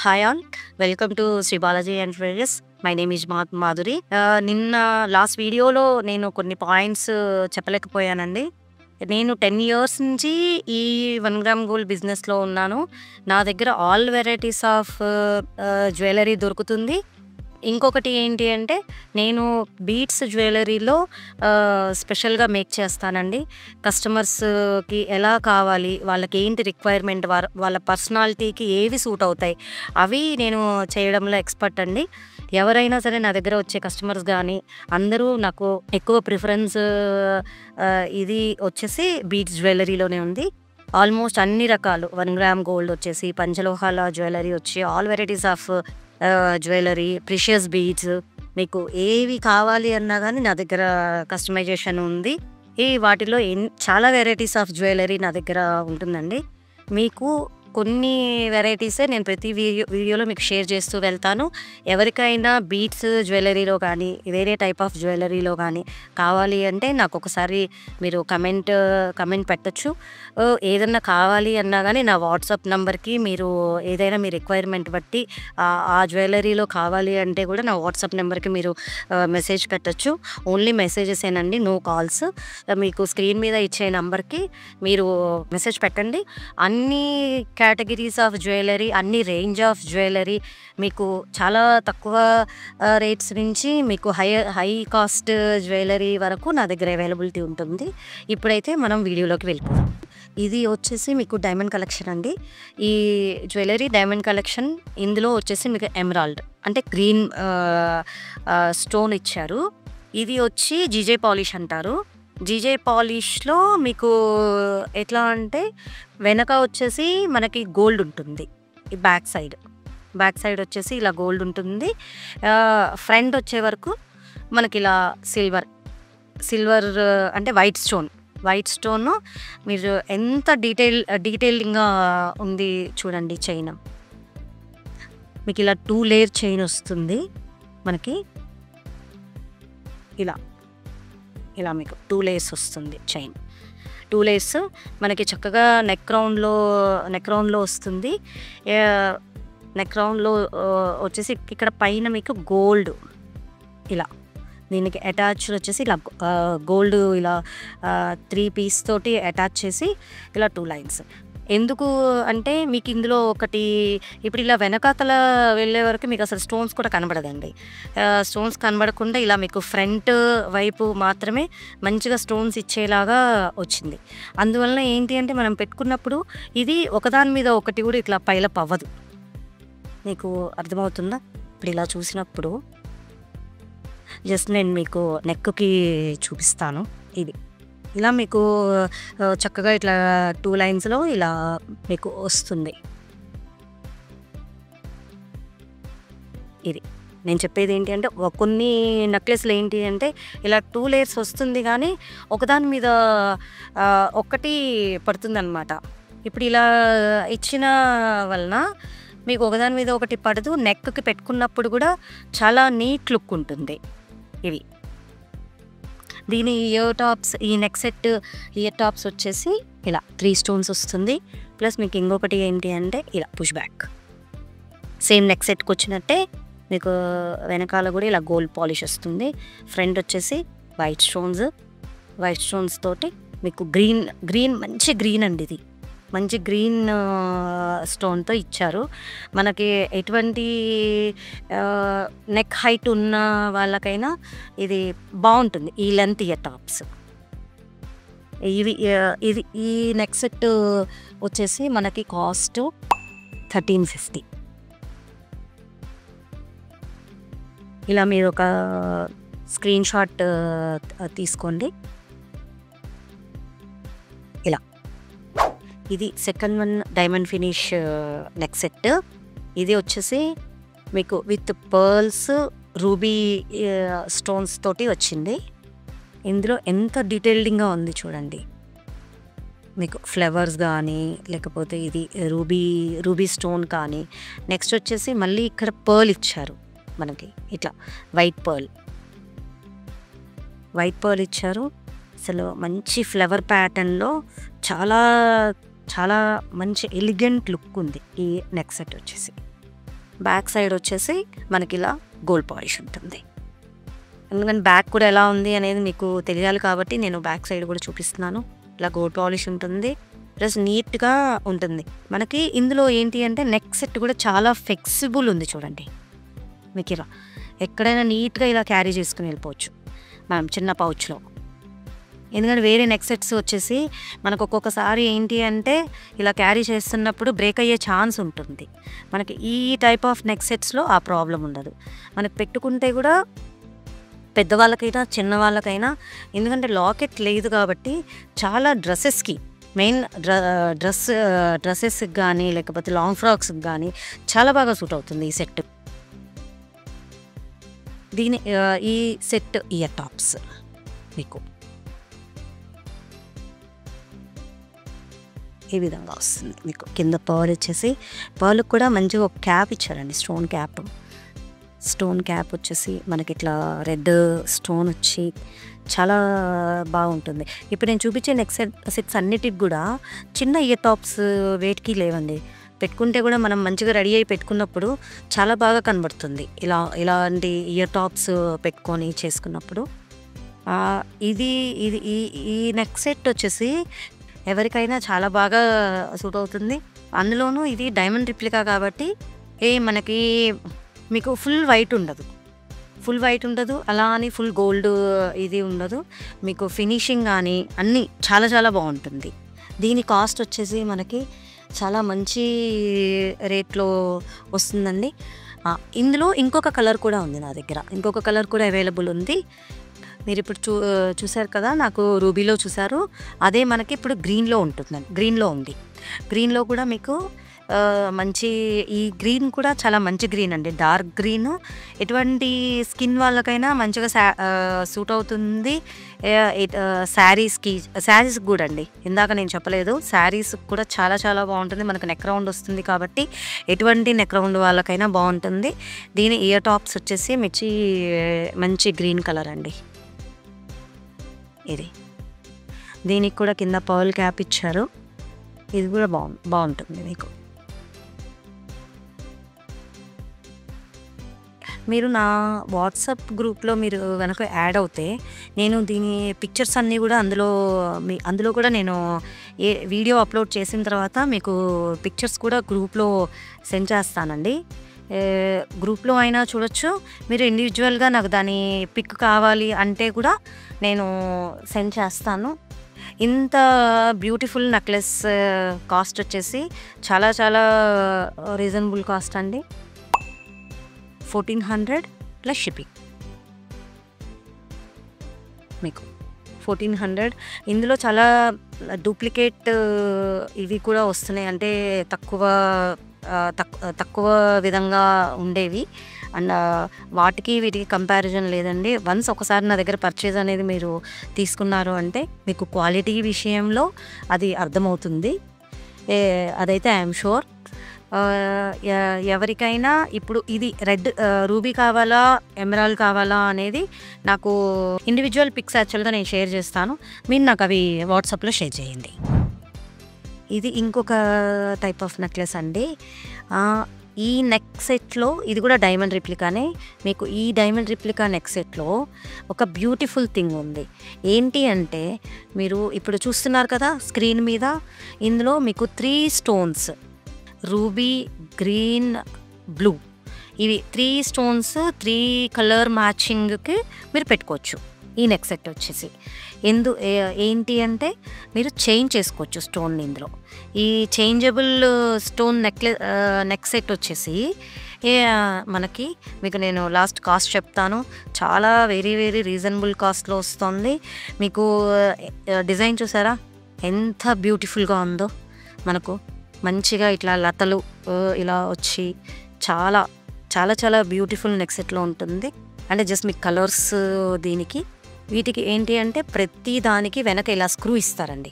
Hi all, welcome to Sri Balaji and friends. My name is Madhuri. నిన్న last వీడియోలో నేను కొన్ని పాయింట్స్ చెప్పలేకపోయానండి. నేను 10 ఇయర్స్ నుంచి ఈ 1 గ్రామ్ గోల్డ్ బిజినెస్లో ఉన్నాను. నా దగ్గర ఆల్ వెరైటీస్ ఆఫ్ జ్యువెలరీ దొరుకుతుంది. ఇంకొకటి ఏంటి అంటే నేను బీడ్స్ జ్యువెలరీలో స్పెషల్గా మేక్ చేస్తానండి. కస్టమర్స్కి ఎలా కావాలి, వాళ్ళకి ఏంటి రిక్వైర్మెంట్, వాళ్ళ పర్సనాలిటీకి ఏవి సూట్ అవుతాయి, అవి నేను చేయడంలో ఎక్స్పర్ట్ అండి. ఎవరైనా సరే నా దగ్గర వచ్చే కస్టమర్స్ కానీ అందరూ నాకు ఎక్కువ ప్రిఫరెన్స్ ఇది వచ్చేసి బీడ్స్ జ్యువెలరీలోనే ఉంది. ఆల్మోస్ట్ అన్ని రకాలు 1 గ్రామ్ గోల్డ్ వచ్చేసి, పంచలోహాల జ్యువెలరీ వచ్చి, all varieties of jewellery, precious beads, మీకు ఏవి కావాలి అన్నా కానీ నా దగ్గర కస్టమైజేషన్ ఉంది. వాటిలో చాలా వెరైటీస్ ఆఫ్ జ్యువెలరీ నా దగ్గర ఉంటుందండి. మీకు కొన్ని వెరైటీసే నేను ప్రతి వీడియోలో మీకు షేర్ చేస్తూ వెళ్తాను. ఎవరికైనా బీడ్స్ జ్యువెలరీలో కానీ వేరే టైప్ ఆఫ్ జ్యువెలరీలో కానీ కావాలి అంటే నాకు ఒకసారి మీరు కమెంట్ పెట్టచ్చు. ఏదన్నా కావాలి అన్నా కానీ నా వాట్సాప్ నెంబర్కి మీరు ఏదైనా మీ రిక్వైర్మెంట్ బట్టి ఆ జ్యువెలరీలో కావాలి అంటే కూడా నా వాట్సాప్ నెంబర్కి మీరు మెసేజ్ పెట్టచ్చు. ఓన్లీ మెసేజెసేనండి, నో కాల్స్. మీకు స్క్రీన్ మీద ఇచ్చే నెంబర్కి మీరు మెసేజ్ పెట్టండి. అన్ని కేటగిరీస్ ఆఫ్ జ్యువెలరీ, అన్ని రేంజ్ ఆఫ్ జ్యువెలరీ మీకు చాలా తక్కువ రేట్స్ నుంచి మీకు హై కాస్ట్ జ్యువెలరీ వరకు నా దగ్గర అవైలబిలిటీ ఉంటుంది. ఇప్పుడైతే మనం వీడియోలోకి వెళ్ళిపోదాం. ఇది వచ్చేసి మీకు డైమండ్ కలెక్షన్ అండి. ఈ జ్యువెలరీ డైమండ్ కలెక్షన్. ఇందులో వచ్చేసి మీకు ఎమరాల్డ్ అంటే గ్రీన్ స్టోన్ ఇచ్చారు. ఇది వచ్చి జీజే పాలిష్ అంటారు. జీజే పాలిష్లో మీకు ఎట్లా అంటే వెనక వచ్చేసి మనకి గోల్డ్ ఉంటుంది. ఈ బ్యాక్ సైడ్ వచ్చేసి ఇలా గోల్డ్ ఉంటుంది. ఫ్రంట్ వచ్చే వరకు మనకి ఇలా సిల్వర్ అంటే వైట్ స్టోన్. మీరు ఎంత డీటెయిలింగ్గా ఉంది చూడండి. చైన్ మీకు ఇలా 2 లేయర్ చైన్ వస్తుంది. మనకి ఇలా మీకు 2 లేయర్స్ వస్తుంది. చైన్ 2 లేయర్స్ మనకి చక్కగా నెక్ రౌండ్లో వస్తుంది. నెక్ రౌండ్లో వచ్చేసి ఇక్కడ పైన మీకు గోల్డ్ ఇలా, దీనికి అటాచ్డ్ వచ్చేసి ఇలా గోల్డ్ ఇలా 3 పీస్ తోటి అటాచ్ చేసి ఇలా 2 లైన్స్. ఎందుకు అంటే మీకు ఇందులో ఒకటి ఇప్పుడు ఇలా వెనకాతల వెళ్ళే వరకు మీకు అసలు స్టోన్స్ కూడా కనబడదండి. స్టోన్స్ కనబడకుండా ఇలా మీకు ఫ్రంట్ వైపు మాత్రమే మంచిగా స్టోన్స్ ఇచ్చేలాగా వచ్చింది. అందువలన ఏంటి అంటే మనం పెట్టుకున్నప్పుడు ఇది ఒకదాని మీద ఒకటి కూడా ఇట్లా పైలప్ అవ్వదు. మీకు అర్థమవుతుందా? ఇప్పుడు ఇలా చూసినప్పుడు జస్ట్ నేను మీకు నెక్కి చూపిస్తాను. ఇది ఇలా మీకు చక్కగా ఇట్లా 2 లైన్స్లో ఇలా మీకు వస్తుంది. ఇది నేను చెప్పేది ఏంటి అంటే కొన్ని నెక్లెస్లు ఏంటి అంటే ఇలా 2 లేయర్స్ వస్తుంది కానీ ఒకదాని మీద ఒక్కటి పడుతుందన్నమాట. ఇప్పుడు ఇలా ఇచ్చిన వలన మీకు ఒకదాని మీద ఒకటి పడదు. నెక్కి పెట్టుకున్నప్పుడు కూడా చాలా నీట్ లుక్ ఉంటుంది. ఇవి దీని ఈ నెక్ సెట్ ఇయర్ టాప్స్ వచ్చేసి ఇలా 3 స్టోన్స్ వస్తుంది. ప్లస్ మీకు ఇంకొకటి ఏంటి అంటే ఇలా పుష్ బ్యాక్ సేమ్ నెక్ సెట్కి వచ్చినట్టే మీకు వెనకాల కూడా ఇలా గోల్డ్ పాలిష్ వస్తుంది. ఫ్రంట్ వచ్చేసి వైట్ స్టోన్స్ తోటి మీకు గ్రీన్ మంచి గ్రీన్ అండి. ఇది మంచి గ్రీన్ స్టోన్తో ఇచ్చారు. మనకి ఎటువంటి నెక్ హైట్ ఉన్న వాళ్ళకైనా ఇది బాగుంటుంది. ఈ లెంత్ ఇయర్ టాప్స్ ఇది ఈ నెక్ సెట్ వచ్చేసి మనకి కాస్ట్ 1350. ఇలా మీరు ఒక స్క్రీన్ షాట్ తీసుకోండి. ఇలా ఇది second one diamond finish neck set. ఇది వచ్చేసి మీకు విత్ పర్ల్స్, రూబీ స్టోన్స్ తోటి వచ్చింది. ఇందులో ఎంత డీటెయిల్డింగ్గా ఉంది చూడండి. మీకు ఫ్లవర్స్ కానీ లేకపోతే ఇది రూబీ స్టోన్ కానీ. నెక్స్ట్ వచ్చేసి మళ్ళీ ఇక్కడ పర్ల్ ఇచ్చారు మనకి, ఇట్లా వైట్ పర్ల్ ఇచ్చారు. అసలు మంచి ఫ్లవర్ ప్యాటర్న్లో చాలా చాలా మంచి ఎలిగెంట్ లుక్ ఉంది ఈ నెక్ సెట్ వచ్చేసి. బ్యాక్ సైడ్ వచ్చేసి మనకి ఇలా గోల్డ్ పాలిష్ ఉంటుంది. ఎందుకంటే బ్యాక్ కూడా ఎలా ఉంది అనేది మీకు తెలియాలి కాబట్టి నేను బ్యాక్ సైడ్ కూడా చూపిస్తున్నాను. ఇలా గోల్డ్ పాలిష్ ఉంటుంది, ప్లస్ నీట్గా ఉంటుంది. మనకి ఇందులో ఏంటి అంటే నెక్ సెట్ కూడా చాలా ఫ్లెక్సిబుల్ ఉంది చూడండి. మీకు ఇలా ఎక్కడైనా నీట్గా ఇలా క్యారీ చేసుకుని వెళ్ళిపోవచ్చు మనం చిన్న పౌచ్లో. ఎందుకంటే వేరే నెక్ సెట్స్ వచ్చేసి మనకు ఒక్కొక్కసారి ఏంటి అంటే ఇలా క్యారీ చేస్తున్నప్పుడు బ్రేక్ అయ్యే ఛాన్స్ ఉంటుంది. మనకి ఈ టైప్ ఆఫ్ నెక్ సెట్స్లో ఆ ప్రాబ్లం ఉండదు. మనకు పెట్టుకుంటే కూడా పెద్దవాళ్ళకైనా చిన్నవాళ్ళకైనా, ఎందుకంటే లాకెట్ లేదు కాబట్టి చాలా డ్రెస్సెస్కి మెయిన్ డ్రెస్సెస్కి కానీ లేకపోతే లాంగ్ ఫ్రాక్స్కి కానీ చాలా బాగా సూట్ అవుతుంది ఈ సెట్. ఈ సెట్ ఇయర్ టాప్స్ మీకు ఈ విధంగా వస్తుంది. మీకు కింద పర్ల్ వచ్చేసి పర్ల్కి కూడా మంచిగా ఒక క్యాప్ ఇచ్చారండి, స్టోన్ క్యాప్ వచ్చేసి మనకి ఇట్లా రెడ్ స్టోన్ వచ్చి చాలా బాగుంటుంది. ఇప్పుడు నేను చూపించే నెక్ సెట్స్ అన్నిటికి కూడా చిన్న ఇయర్ టాప్స్ వెయిట్కి లేవండి. పెట్టుకుంటే కూడా మనం మంచిగా రెడీ అయ్యి పెట్టుకున్నప్పుడు చాలా బాగా కనబడుతుంది. ఇలాంటి ఇయర్ టాప్స్ పెట్టుకొని చేసుకున్నప్పుడు ఇది ఇది ఈ ఈ నెక్ సెట్ వచ్చేసి ఎవరికైనా చాలా బాగా సూట్ అవుతుంది. అందులోనూ ఇది డైమండ్ రిప్లికా కాబట్టి మనకి మీకు ఫుల్ వైట్ ఉండదు, అలా అని ఫుల్ గోల్డ్ ఇది ఉండదు. మీకు ఫినిషింగ్ కానీ అన్నీ చాలా చాలా బాగుంటుంది. దీని కాస్ట్ వచ్చేసి మనకి చాలా మంచి రేట్లో వస్తుందండి. ఇందులో ఇంకొక కలర్ కూడా ఉంది నా దగ్గర, ఇంకొక కలర్ కూడా అవైలబుల్ ఉంది. మీరు ఇప్పుడు చూసారు కదా, నాకు రూబీలో చూసారు, అదే మనకి ఇప్పుడు గ్రీన్లో ఉంటుందండి. గ్రీన్లో కూడా మీకు మంచి ఈ గ్రీన్ కూడా చాలా మంచి గ్రీన్ అండి, డార్క్ గ్రీన్. ఎటువంటి స్కిన్ వాళ్ళకైనా మంచిగా సూట్ అవుతుంది. శారీస్ కూడా అండి, ఇందాక నేను చెప్పలేదు, శారీస్ కూడా చాలా చాలా బాగుంటుంది. మనకు నెక్ రౌండ్ వస్తుంది కాబట్టి ఎటువంటి నెక్ రౌండ్ వాళ్ళకైనా బాగుంటుంది. దీని ఇయర్ టాప్స్ వచ్చేసి మంచి గ్రీన్ కలర్ అండి. ఇది దీనికి కూడా కింద పర్ల్ క్యాప్ ఇచ్చారు. ఇది కూడా బాగుంటుంది. మీకు మీరు నా వాట్సాప్ గ్రూప్లో మీరు కనుక యాడ్ అవుతే నేను దీని పిక్చర్స్ అన్నీ కూడా అందులో కూడా నేను వీడియో అప్లోడ్ చేసిన తర్వాత మీకు పిక్చర్స్ కూడా గ్రూప్లో సెండ్ చేస్తానండి. గ్రూప్లో అయినా చూడొచ్చు, మీరు ఇండివిజువల్గా నాకు దాని పిక్ కావాలి అంటే కూడా నేను సెండ్ చేస్తాను. ఇంత బ్యూటిఫుల్ నెక్లెస్ కాస్ట్ వచ్చేసి చాలా చాలా రీజనబుల్ కాస్ట్ అండి. 1400 ప్లస్ షిప్పింగ్. మీకు 1400. ఇందులో చాలా డూప్లికేట్ ఇవి కూడా వస్తున్నాయి, అంటే తక్కువ విధంగా ఉండేవి. అండ్ వాటికి వీటికి కంపారిజన్ లేదండి. ఒకసారి నా దగ్గర పర్చేజ్ అనేది మీరు తీసుకున్నారు అంటే మీకు క్వాలిటీ విషయంలో అది అర్థమవుతుంది. అదైతే ఐఎమ్ షూర్. ఎవరికైనా ఇప్పుడు ఇది రెడ్ రూబీ కావాలా, ఎమరాల్డ్ కావాలా అనేది నాకు ఇండివిజువల్ పిక్స్ యాక్చువల్గా నేను షేర్ చేస్తాను, మీరు నాకు అవి వాట్సాప్లో షేర్ చేయండి. ఇది ఇంకొక టైప్ ఆఫ్ నెక్లెస్ అండి. ఈ నెక్ సెట్లో ఇది కూడా డైమండ్ రిప్లికానే. మీకు ఈ డైమండ్ రిప్లికా నెక్ సెట్లో ఒక బ్యూటిఫుల్ థింగ్ ఉంది. ఏంటి అంటే మీరు ఇప్పుడు చూస్తున్నారు కదా స్క్రీన్ మీద, ఇందులో మీకు 3 స్టోన్స్, రూబీ, గ్రీన్, బ్లూ, ఇవి 3 స్టోన్స్ 3 కలర్ మ్యాచింగ్కి మీరు పెట్టుకోవచ్చు. ఈ నెక్ సెట్ వచ్చేసి ఏంటి అంటే మీరు చేంజ్ చేసుకోవచ్చు స్టోన్. ఇందులో ఈ చేంజబుల్ స్టోన్ నెక్ సెట్ వచ్చేసి మనకి మీకు నేను లాస్ట్ కాస్ట్ చెప్తాను, చాలా వెరీ వెరీ రీజనబుల్ కాస్ట్లో వస్తుంది. మీకు డిజైన్ చూసారా ఎంత బ్యూటిఫుల్గా ఉందో, మనకు మంచిగా ఇట్లా లతలు ఇలా వచ్చి చాలా చాలా చాలా బ్యూటిఫుల్ నెక్ సెట్లో ఉంటుంది. అంటే జస్ట్ మీకు కలర్స్ వీటికి ఏంటి అంటే ప్రతి దానికి వెనక ఇలా స్క్రూ ఇస్తారండి.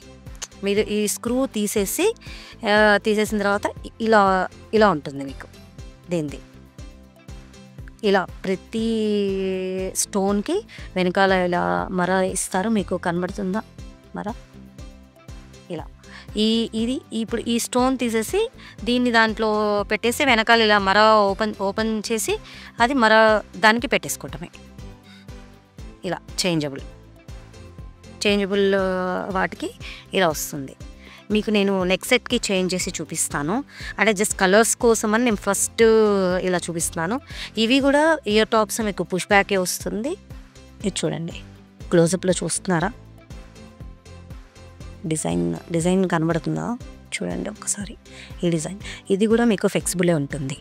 మీరు ఈ స్క్రూ తీసేసిన తర్వాత ఇలా ఉంటుంది మీకు. ఇలా ప్రతి స్టోన్కి వెనకాల ఇలా మర ఇస్తారు, మీకు కనబడుతుందా మర? ఇలా ఈ ఇది ఇప్పుడు ఈ స్టోన్ తీసేసి దీన్ని దాంట్లో పెట్టేసి వెనకాల ఇలా మర ఓపెన్ చేసి అది మర దానికి పెట్టేసుకోవటమే. ఇలా చేంజబుల్ వాటికి ఇలా వస్తుంది. మీకు నేను నెక్స్ట్ సెట్కి చేంజ్ చేసి చూపిస్తాను. అంటే జస్ట్ కలర్స్ కోసం అని నేను ఫస్ట్ ఇలా చూపిస్తున్నాను. ఇవి కూడా ఇయర్ టాప్స్ మీకు పుష్ బ్యాకే వస్తుంది. ఇది చూడండి, క్లోజప్లో చూస్తున్నారా, డిజైన్ కనబడుతుందా చూడండి ఒకసారి. ఈ డిజైన్ ఇది కూడా మీకు ఫ్లెక్సిబులే ఉంటుంది.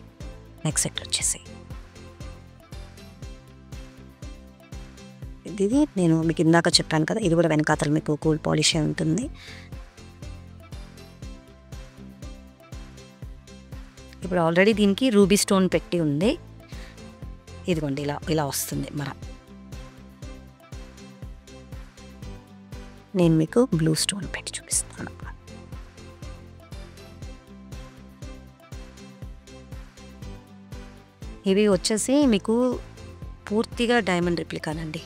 నెక్స్ట్ సెట్ వచ్చేసి ఇది నేను మీకు ఇందాక చెప్పాను కదా, ఇది కూడా వెనకాతలు మీకు కూల్ పాలిష్ ఉంటుంది. ఇప్పుడు ఆల్రెడీ దీనికి రూబీ స్టోన్ పెట్టి ఉంది. ఇదిగోండి ఇలా వస్తుంది మర. నేను మీకు బ్లూ స్టోన్ పెట్టి చూపిస్తాను. ఇవి వచ్చేసి మీకు పూర్తిగా డైమండ్ రిప్లికానండి.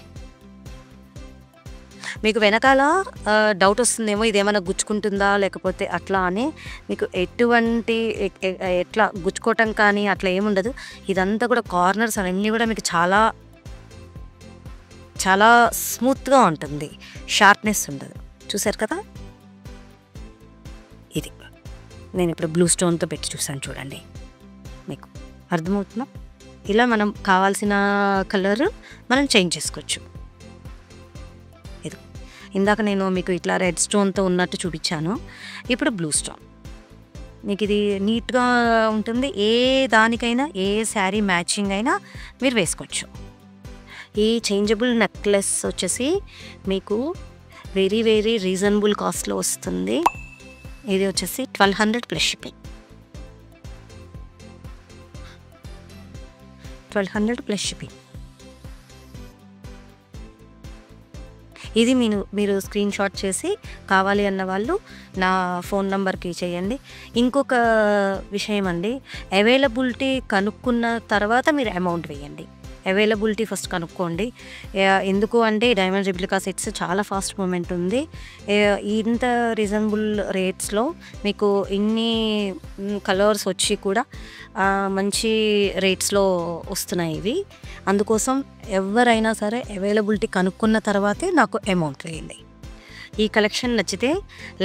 మీకు వెనకాల డౌట్ వస్తుందేమో ఇదేమైనా గుచ్చుకుంటుందా లేకపోతే అట్లా అని. మీకు ఎటువంటి ఎట్లా గుచ్చుకోవటం కానీ అట్లా ఏముండదు. ఇదంతా కూడా కార్నర్స్ అవన్నీ కూడా మీకు చాలా చాలా స్మూత్గా ఉంటుంది, షార్ప్నెస్ ఉండదు. చూసారు కదా, ఇది నేను ఇప్పుడు బ్లూ స్టోన్తో పెట్టి చూసాను చూడండి, మీకు అర్థమవుతుందా. ఇలా మనం కావాల్సిన కలర్ మనం చేంజ్ చేసుకోవచ్చు. ఇది ఇందాక నేను మీకు ఇట్లా రెడ్ స్టోన్తో ఉన్నట్టు చూపించాను. ఇప్పుడు బ్లూ స్టోన్ మీకు ఇది నీట్గా ఉంటుంది. ఏ దానికైనా ఏ శారీ మ్యాచింగ్ అయినా మీరు వేసుకోవచ్చు. ఈ చేంజబుల్ నెక్లెస్ వచ్చేసి మీకు వెరీ వెరీ రీజనబుల్ కాస్ట్లో వస్తుంది. ఇది వచ్చేసి 1200 ప్లస్ షిప్పింగ్. 1200 plus shipping. ఇది మీరు స్క్రీన్ షాట్ చేసి కావాలి అన్న వాళ్ళు నా ఫోన్ నెంబర్కి చేయండి. ఇంకొక విషయం అండి, అవైలబిలిటీ కనుక్కున్న తర్వాత మీరు అమౌంట్ వేయండి. అవైలబిలిటీ ఫస్ట్ కనుక్కోండి. ఎందుకు అంటే డైమండ్ రిప్లికా సెట్స్ చాలా ఫాస్ట్ మూమెంట్ ఉంది. ఇంత రీజనబుల్ రేట్స్లో మీకు ఇన్ని కలర్స్ వచ్చి కూడా మంచి రేట్స్లో వస్తున్నాయి ఇవి. అందుకోసం ఎవరైనా సరే అవైలబిలిటీ కనుక్కున్న తర్వాతే నాకు అమౌంట్ వేయండి. ఈ కలెక్షన్ నచ్చితే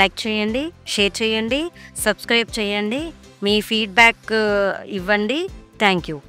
లైక్ చేయండి, షేర్ చేయండి, సబ్స్క్రైబ్ చేయండి, మీ ఫీడ్బ్యాక్ ఇవ్వండి. Thank you.